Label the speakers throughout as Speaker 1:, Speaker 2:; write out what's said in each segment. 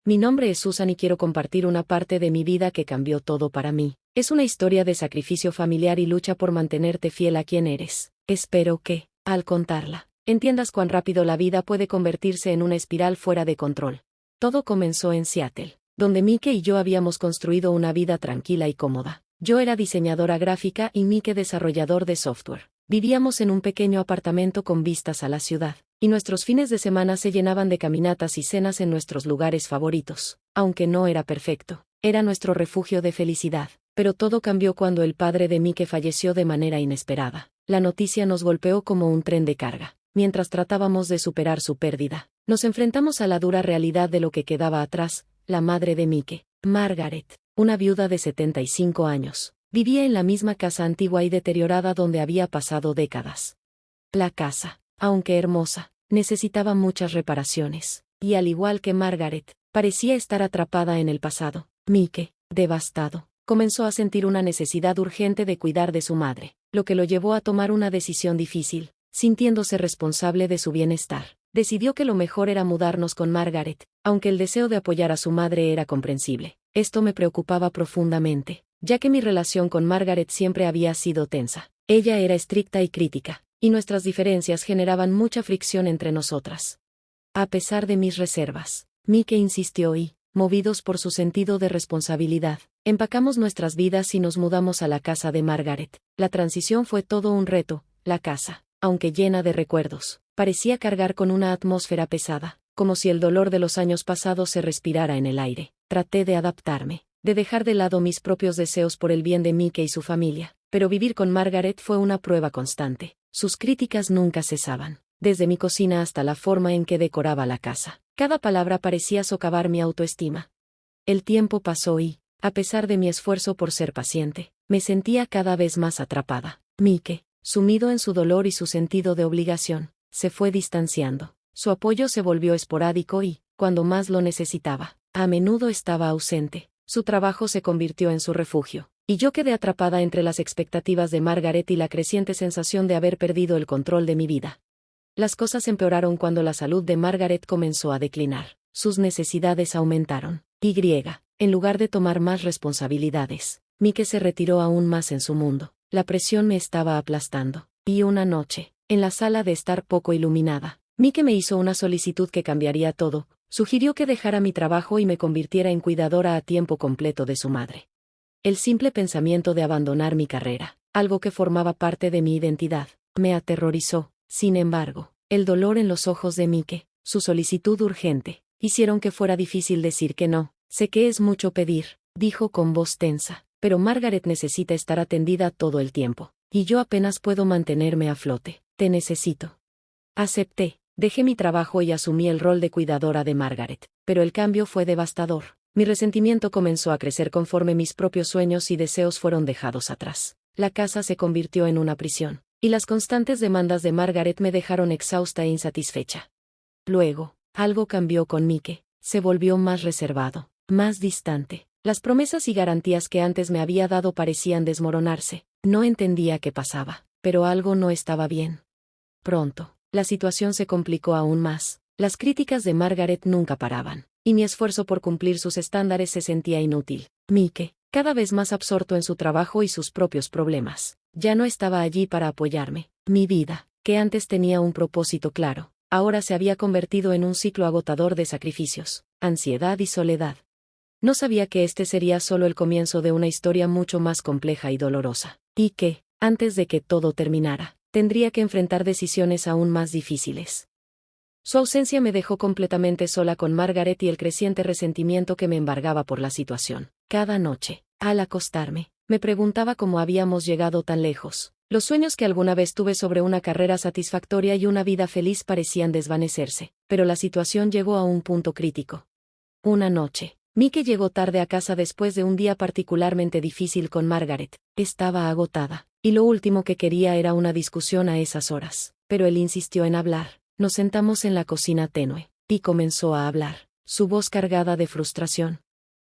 Speaker 1: Mi nombre es Susan y quiero compartir una parte de mi vida que cambió todo para mí. Es una historia de sacrificio familiar y lucha por mantenerte fiel a quien eres. Espero que, al contarla, entiendas cuán rápido la vida puede convertirse en una espiral fuera de control. Todo comenzó en Seattle, donde Mike y yo habíamos construido una vida tranquila y cómoda. Yo era diseñadora gráfica y Mike desarrollador de software. Vivíamos en un pequeño apartamento con vistas a la ciudad, y nuestros fines de semana se llenaban de caminatas y cenas en nuestros lugares favoritos. Aunque no era perfecto, era nuestro refugio de felicidad. Pero todo cambió cuando el padre de Mike falleció de manera inesperada. La noticia nos golpeó como un tren de carga. Mientras tratábamos de superar su pérdida, nos enfrentamos a la dura realidad de lo que quedaba atrás. La madre de Mike, Margaret, una viuda de 75 años, vivía en la misma casa antigua y deteriorada donde había pasado décadas. La casa, aunque hermosa, necesitaba muchas reparaciones, y al igual que Margaret, parecía estar atrapada en el pasado. Mike, devastado, comenzó a sentir una necesidad urgente de cuidar de su madre, lo que lo llevó a tomar una decisión difícil. Sintiéndose responsable de su bienestar, decidió que lo mejor era mudarnos con Margaret, aunque el deseo de apoyar a su madre era comprensible. Esto me preocupaba profundamente, ya que mi relación con Margaret siempre había sido tensa. Ella era estricta y crítica, y nuestras diferencias generaban mucha fricción entre nosotras. A pesar de mis reservas, Mike insistió y, movidos por su sentido de responsabilidad, empacamos nuestras vidas y nos mudamos a la casa de Margaret. La transición fue todo un reto. La casa, aunque llena de recuerdos, parecía cargar con una atmósfera pesada, como si el dolor de los años pasados se respirara en el aire. Traté de adaptarme, de dejar de lado mis propios deseos por el bien de Mike y su familia, pero vivir con Margaret fue una prueba constante. Sus críticas nunca cesaban, desde mi cocina hasta la forma en que decoraba la casa. Cada palabra parecía socavar mi autoestima. El tiempo pasó y, a pesar de mi esfuerzo por ser paciente, me sentía cada vez más atrapada. Mike, sumido en su dolor y su sentido de obligación, se fue distanciando. Su apoyo se volvió esporádico y, cuando más lo necesitaba, a menudo estaba ausente. Su trabajo se convirtió en su refugio, y yo quedé atrapada entre las expectativas de Margaret y la creciente sensación de haber perdido el control de mi vida. Las cosas empeoraron cuando la salud de Margaret comenzó a declinar. Sus necesidades aumentaron. En lugar de tomar más responsabilidades, Mike se retiró aún más en su mundo. La presión me estaba aplastando. Y una noche, en la sala de estar poco iluminada, Mike me hizo una solicitud que cambiaría todo. Sugirió que dejara mi trabajo y me convirtiera en cuidadora a tiempo completo de su madre. El simple pensamiento de abandonar mi carrera, algo que formaba parte de mi identidad, me aterrorizó. Sin embargo, el dolor en los ojos de Mike, su solicitud urgente, hicieron que fuera difícil decir que no. Sé que es mucho pedir, dijo con voz tensa, pero Margaret necesita estar atendida todo el tiempo, y yo apenas puedo mantenerme a flote. Te necesito. Acepté, dejé mi trabajo y asumí el rol de cuidadora de Margaret, pero el cambio fue devastador. Mi resentimiento comenzó a crecer conforme mis propios sueños y deseos fueron dejados atrás. La casa se convirtió en una prisión, y las constantes demandas de Margaret me dejaron exhausta e insatisfecha. Luego, algo cambió con Mike. Se volvió más reservado, más distante. Las promesas y garantías que antes me había dado parecían desmoronarse. No entendía qué pasaba, pero algo no estaba bien. Pronto, la situación se complicó aún más. Las críticas de Margaret nunca paraban, y mi esfuerzo por cumplir sus estándares se sentía inútil. Mike, cada vez más absorto en su trabajo y sus propios problemas, ya no estaba allí para apoyarme. Mi vida, que antes tenía un propósito claro, ahora se había convertido en un ciclo agotador de sacrificios, ansiedad y soledad. No sabía que este sería solo el comienzo de una historia mucho más compleja y dolorosa, y que, antes de que todo terminara, tendría que enfrentar decisiones aún más difíciles. Su ausencia me dejó completamente sola con Margaret y el creciente resentimiento que me embargaba por la situación. Cada noche, al acostarme, me preguntaba cómo habíamos llegado tan lejos. Los sueños que alguna vez tuve sobre una carrera satisfactoria y una vida feliz parecían desvanecerse, pero la situación llegó a un punto crítico. Una noche, Mike llegó tarde a casa después de un día particularmente difícil con Margaret. Estaba agotada, y lo último que quería era una discusión a esas horas, pero él insistió en hablar. Nos sentamos en la cocina tenue, y comenzó a hablar, su voz cargada de frustración.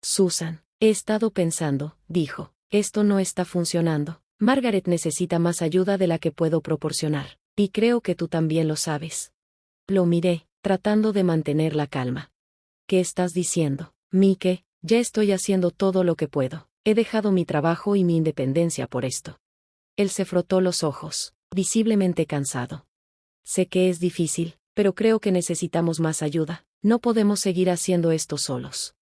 Speaker 1: Susan, he estado pensando, dijo, esto no está funcionando. Margaret necesita más ayuda de la que puedo proporcionar, y creo que tú también lo sabes. Lo miré, tratando de mantener la calma. ¿Qué estás diciendo, Mike? Ya estoy haciendo todo lo que puedo. He dejado mi trabajo y mi independencia por esto. Él se frotó los ojos, visiblemente cansado. Sé que es difícil, pero creo que necesitamos más ayuda. No podemos seguir haciendo esto solos.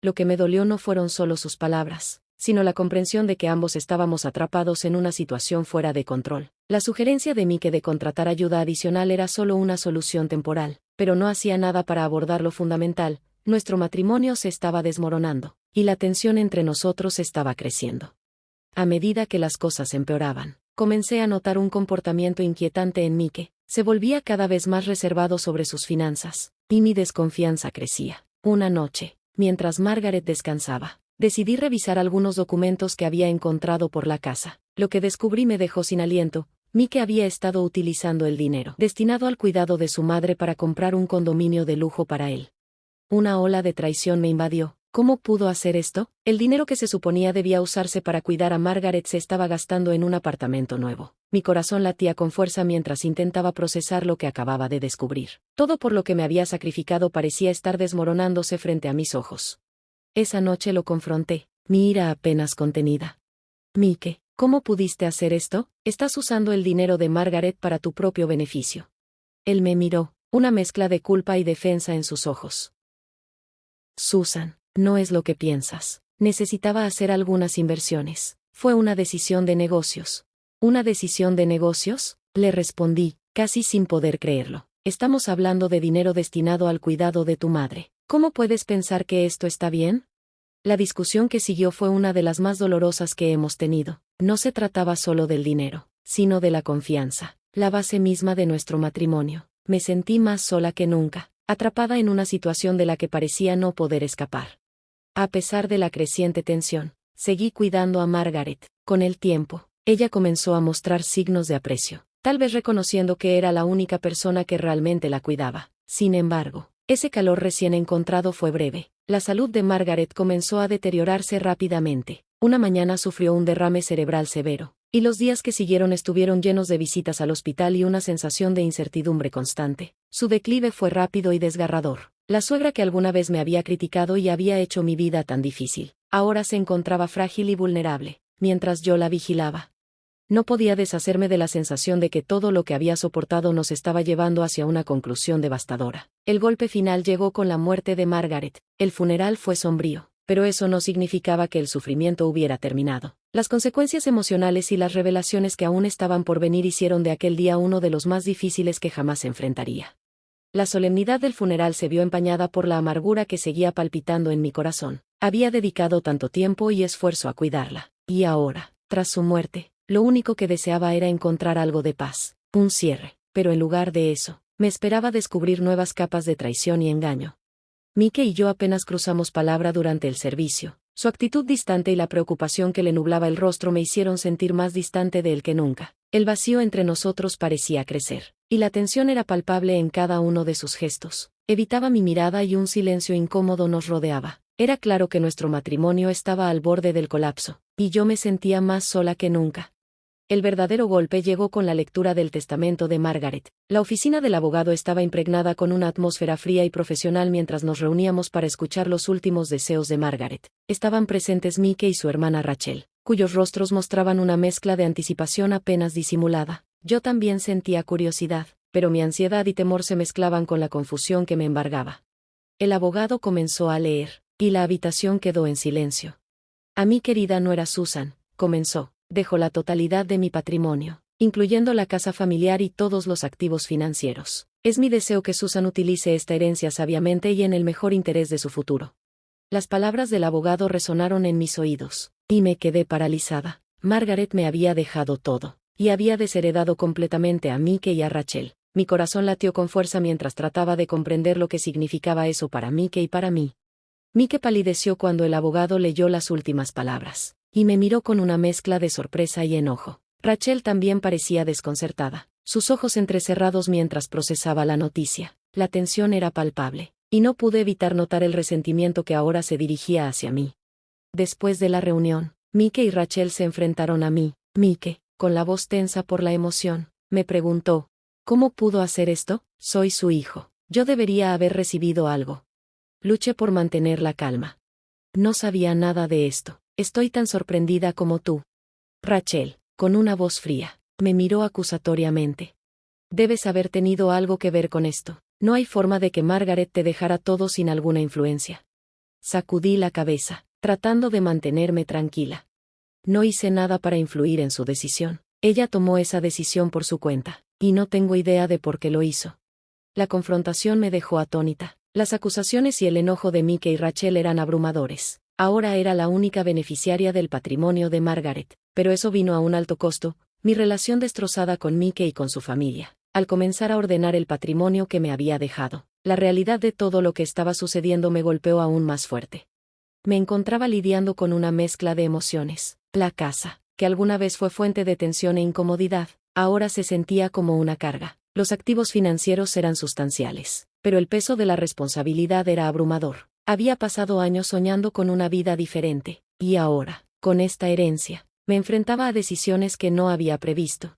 Speaker 1: Lo que me dolió no fueron solo sus palabras, sino la comprensión de que ambos estábamos atrapados en una situación fuera de control. La sugerencia de Mike de contratar ayuda adicional era solo una solución temporal, pero no hacía nada para abordar lo fundamental. Nuestro matrimonio se estaba desmoronando, y la tensión entre nosotros estaba creciendo. A medida que las cosas empeoraban, comencé a notar un comportamiento inquietante en Mike. Se volvía cada vez más reservado sobre sus finanzas, y mi desconfianza crecía. Una noche, mientras Margaret descansaba, decidí revisar algunos documentos que había encontrado por la casa. Lo que descubrí me dejó sin aliento. Mike había estado utilizando el dinero destinado al cuidado de su madre para comprar un condominio de lujo para él. Una ola de traición me invadió. ¿Cómo pudo hacer esto? El dinero que se suponía debía usarse para cuidar a Margaret se estaba gastando en un apartamento nuevo. Mi corazón latía con fuerza mientras intentaba procesar lo que acababa de descubrir. Todo por lo que me había sacrificado parecía estar desmoronándose frente a mis ojos. Esa noche lo confronté, mi ira apenas contenida. Mike, ¿cómo pudiste hacer esto? Estás usando el dinero de Margaret para tu propio beneficio. Él me miró, una mezcla de culpa y defensa en sus ojos. Susan, no es lo que piensas. Necesitaba hacer algunas inversiones. Fue una decisión de negocios. ¿Una decisión de negocios? Le respondí, casi sin poder creerlo. Estamos hablando de dinero destinado al cuidado de tu madre. ¿Cómo puedes pensar que esto está bien? La discusión que siguió fue una de las más dolorosas que hemos tenido. No se trataba solo del dinero, sino de la confianza, la base misma de nuestro matrimonio. Me sentí más sola que nunca, atrapada en una situación de la que parecía no poder escapar. A pesar de la creciente tensión, seguí cuidando a Margaret. Con el tiempo, ella comenzó a mostrar signos de aprecio, tal vez reconociendo que era la única persona que realmente la cuidaba. Sin embargo, ese calor recién encontrado fue breve. La salud de Margaret comenzó a deteriorarse rápidamente. Una mañana sufrió un derrame cerebral severo, y los días que siguieron estuvieron llenos de visitas al hospital y una sensación de incertidumbre constante. Su declive fue rápido y desgarrador. La suegra que alguna vez me había criticado y había hecho mi vida tan difícil, ahora se encontraba frágil y vulnerable, mientras yo la vigilaba. No podía deshacerme de la sensación de que todo lo que había soportado nos estaba llevando hacia una conclusión devastadora. El golpe final llegó con la muerte de Margaret. El funeral fue sombrío, pero eso no significaba que el sufrimiento hubiera terminado. Las consecuencias emocionales y las revelaciones que aún estaban por venir hicieron de aquel día uno de los más difíciles que jamás enfrentaría. La solemnidad del funeral se vio empañada por la amargura que seguía palpitando en mi corazón. Había dedicado tanto tiempo y esfuerzo a cuidarla, y ahora, tras su muerte, lo único que deseaba era encontrar algo de paz, un cierre, pero en lugar de eso, me esperaba descubrir nuevas capas de traición y engaño. Mike y yo apenas cruzamos palabra durante el servicio. Su actitud distante y la preocupación que le nublaba el rostro me hicieron sentir más distante de él que nunca. El vacío entre nosotros parecía crecer, y la tensión era palpable en cada uno de sus gestos. Evitaba mi mirada y un silencio incómodo nos rodeaba. Era claro que nuestro matrimonio estaba al borde del colapso, y yo me sentía más sola que nunca. El verdadero golpe llegó con la lectura del testamento de Margaret. La oficina del abogado estaba impregnada con una atmósfera fría y profesional mientras nos reuníamos para escuchar los últimos deseos de Margaret. Estaban presentes Mike y su hermana Rachel, cuyos rostros mostraban una mezcla de anticipación apenas disimulada. Yo también sentía curiosidad, pero mi ansiedad y temor se mezclaban con la confusión que me embargaba. El abogado comenzó a leer, y la habitación quedó en silencio. A mi querida nuera Susan, comenzó. Dejo la totalidad de mi patrimonio, incluyendo la casa familiar y todos los activos financieros. Es mi deseo que Susan utilice esta herencia sabiamente y en el mejor interés de su futuro. Las palabras del abogado resonaron en mis oídos, y me quedé paralizada. Margaret me había dejado todo, y había desheredado completamente a Mike y a Rachel. Mi corazón latió con fuerza mientras trataba de comprender lo que significaba eso para Mike y para mí. Mike palideció cuando el abogado leyó las últimas palabras, y me miró con una mezcla de sorpresa y enojo. Rachel también parecía desconcertada, sus ojos entrecerrados mientras procesaba la noticia. La tensión era palpable, y no pude evitar notar el resentimiento que ahora se dirigía hacia mí. Después de la reunión, Mike y Rachel se enfrentaron a mí. Mike, con la voz tensa por la emoción, me preguntó, ¿cómo pudo hacer esto? Soy su hijo. Yo debería haber recibido algo. Luché por mantener la calma. No sabía nada de esto. Estoy tan sorprendida como tú. Rachel, con una voz fría, me miró acusatoriamente. Debes haber tenido algo que ver con esto. No hay forma de que Margaret te dejara todo sin alguna influencia. Sacudí la cabeza, tratando de mantenerme tranquila. No hice nada para influir en su decisión. Ella tomó esa decisión por su cuenta, y no tengo idea de por qué lo hizo. La confrontación me dejó atónita. Las acusaciones y el enojo de Mickey y Rachel eran abrumadores. Ahora era la única beneficiaria del patrimonio de Margaret, pero eso vino a un alto costo, mi relación destrozada con Mickey y con su familia. Al comenzar a ordenar el patrimonio que me había dejado, la realidad de todo lo que estaba sucediendo me golpeó aún más fuerte. Me encontraba lidiando con una mezcla de emociones. La casa, que alguna vez fue fuente de tensión e incomodidad, ahora se sentía como una carga. Los activos financieros eran sustanciales, pero el peso de la responsabilidad era abrumador. Había pasado años soñando con una vida diferente, y ahora, con esta herencia, me enfrentaba a decisiones que no había previsto.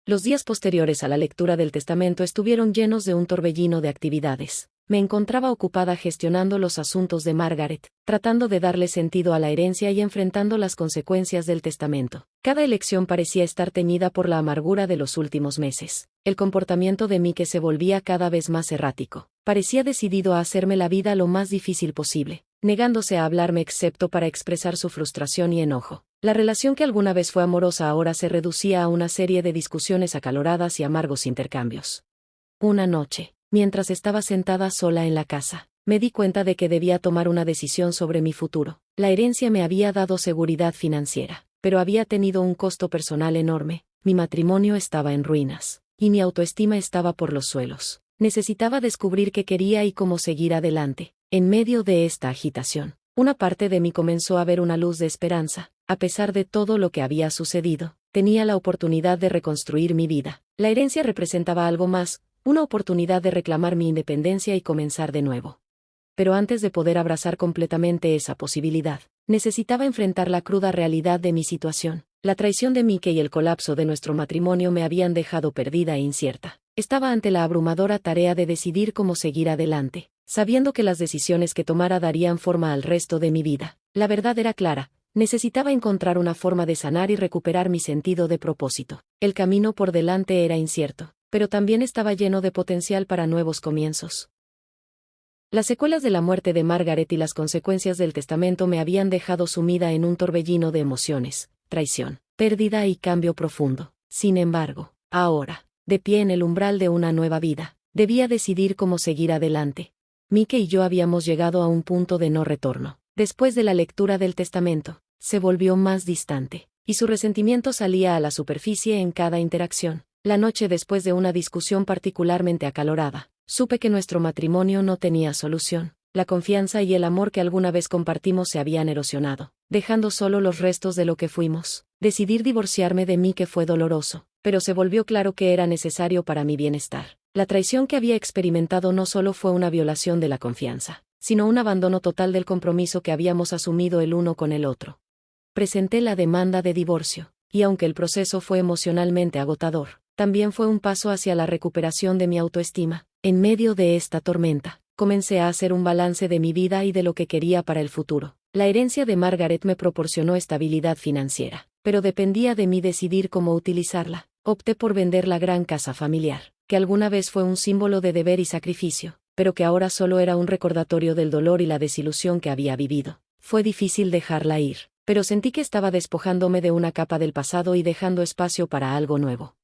Speaker 1: Los días posteriores a la lectura del testamento estuvieron llenos de un torbellino de actividades. Me encontraba ocupada gestionando los asuntos de Margaret, tratando de darle sentido a la herencia y enfrentando las consecuencias del testamento. Cada elección parecía estar teñida por la amargura de los últimos meses. El comportamiento de Mike se volvía cada vez más errático. Parecía decidido a hacerme la vida lo más difícil posible, negándose a hablarme excepto para expresar su frustración y enojo. La relación que alguna vez fue amorosa ahora se reducía a una serie de discusiones acaloradas y amargos intercambios. Una noche, mientras estaba sentada sola en la casa, me di cuenta de que debía tomar una decisión sobre mi futuro. La herencia me había dado seguridad financiera, pero había tenido un costo personal enorme. Mi matrimonio estaba en ruinas, y mi autoestima estaba por los suelos. Necesitaba descubrir qué quería y cómo seguir adelante. En medio de esta agitación, una parte de mí comenzó a ver una luz de esperanza. A pesar de todo lo que había sucedido, tenía la oportunidad de reconstruir mi vida. La herencia representaba algo más, una oportunidad de reclamar mi independencia y comenzar de nuevo. Pero antes de poder abrazar completamente esa posibilidad, necesitaba enfrentar la cruda realidad de mi situación. La traición de Mickey y el colapso de nuestro matrimonio me habían dejado perdida e incierta. Estaba ante la abrumadora tarea de decidir cómo seguir adelante, sabiendo que las decisiones que tomara darían forma al resto de mi vida. La verdad era clara. Necesitaba encontrar una forma de sanar y recuperar mi sentido de propósito. El camino por delante era incierto, pero también estaba lleno de potencial para nuevos comienzos. Las secuelas de la muerte de Margaret y las consecuencias del testamento me habían dejado sumida en un torbellino de emociones, traición, pérdida y cambio profundo. Sin embargo, ahora, de pie en el umbral de una nueva vida, debía decidir cómo seguir adelante. Mike y yo habíamos llegado a un punto de no retorno. Después de la lectura del testamento, se volvió más distante, y su resentimiento salía a la superficie en cada interacción. La noche después de una discusión particularmente acalorada, supe que nuestro matrimonio no tenía solución. La confianza y el amor que alguna vez compartimos se habían erosionado, dejando solo los restos de lo que fuimos. Decidir divorciarme de Mike fue doloroso, pero se volvió claro que era necesario para mi bienestar. La traición que había experimentado no solo fue una violación de la confianza, sino un abandono total del compromiso que habíamos asumido el uno con el otro. Presenté la demanda de divorcio, y aunque el proceso fue emocionalmente agotador, también fue un paso hacia la recuperación de mi autoestima. En medio de esta tormenta, comencé a hacer un balance de mi vida y de lo que quería para el futuro. La herencia de Margaret me proporcionó estabilidad financiera, pero dependía de mí decidir cómo utilizarla. Opté por vender la gran casa familiar, que alguna vez fue un símbolo de deber y sacrificio, pero que ahora solo era un recordatorio del dolor y la desilusión que había vivido. Fue difícil dejarla ir, pero sentí que estaba despojándome de una capa del pasado y dejando espacio para algo nuevo.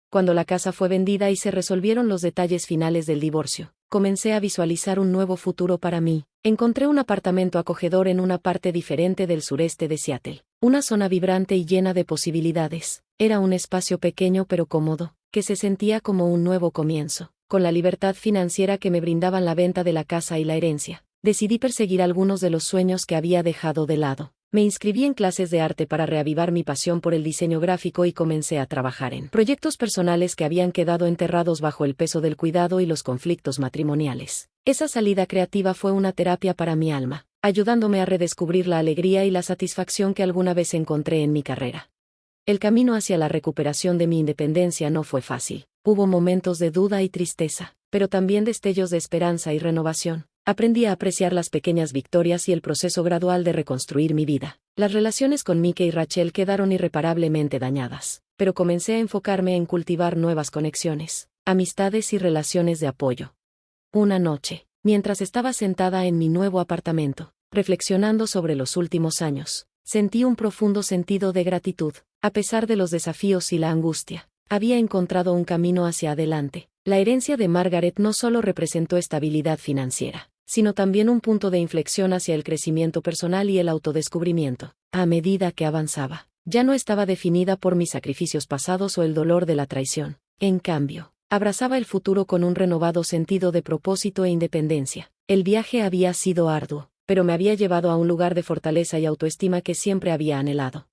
Speaker 1: Cuando la casa fue vendida y se resolvieron los detalles finales del divorcio, comencé a visualizar un nuevo futuro para mí. Encontré un apartamento acogedor en una parte diferente del sureste de Seattle, una zona vibrante y llena de posibilidades. Era un espacio pequeño pero cómodo, que se sentía como un nuevo comienzo. Con la libertad financiera que me brindaban la venta de la casa y la herencia, decidí perseguir algunos de los sueños que había dejado de lado. Me inscribí en clases de arte para reavivar mi pasión por el diseño gráfico y comencé a trabajar en proyectos personales que habían quedado enterrados bajo el peso del cuidado y los conflictos matrimoniales. Esa salida creativa fue una terapia para mi alma, ayudándome a redescubrir la alegría y la satisfacción que alguna vez encontré en mi carrera. El camino hacia la recuperación de mi independencia no fue fácil. Hubo momentos de duda y tristeza, pero también destellos de esperanza y renovación. Aprendí a apreciar las pequeñas victorias y el proceso gradual de reconstruir mi vida. Las relaciones con Mike y Rachel quedaron irreparablemente dañadas, pero comencé a enfocarme en cultivar nuevas conexiones, amistades y relaciones de apoyo. Una noche, mientras estaba sentada en mi nuevo apartamento, reflexionando sobre los últimos años, sentí un profundo sentido de gratitud. A pesar de los desafíos y la angustia, había encontrado un camino hacia adelante. La herencia de Margaret no solo representó estabilidad financiera, sino también un punto de inflexión hacia el crecimiento personal y el autodescubrimiento. A medida que avanzaba, ya no estaba definida por mis sacrificios pasados o el dolor de la traición. En cambio, abrazaba el futuro con un renovado sentido de propósito e independencia. El viaje había sido arduo, pero me había llevado a un lugar de fortaleza y autoestima que siempre había anhelado.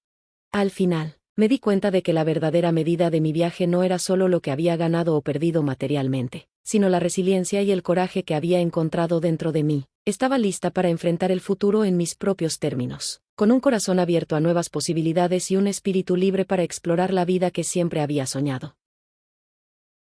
Speaker 1: Al final, me di cuenta de que la verdadera medida de mi viaje no era solo lo que había ganado o perdido materialmente, sino la resiliencia y el coraje que había encontrado dentro de mí. Estaba lista para enfrentar el futuro en mis propios términos, con un corazón abierto a nuevas posibilidades y un espíritu libre para explorar la vida que siempre había soñado.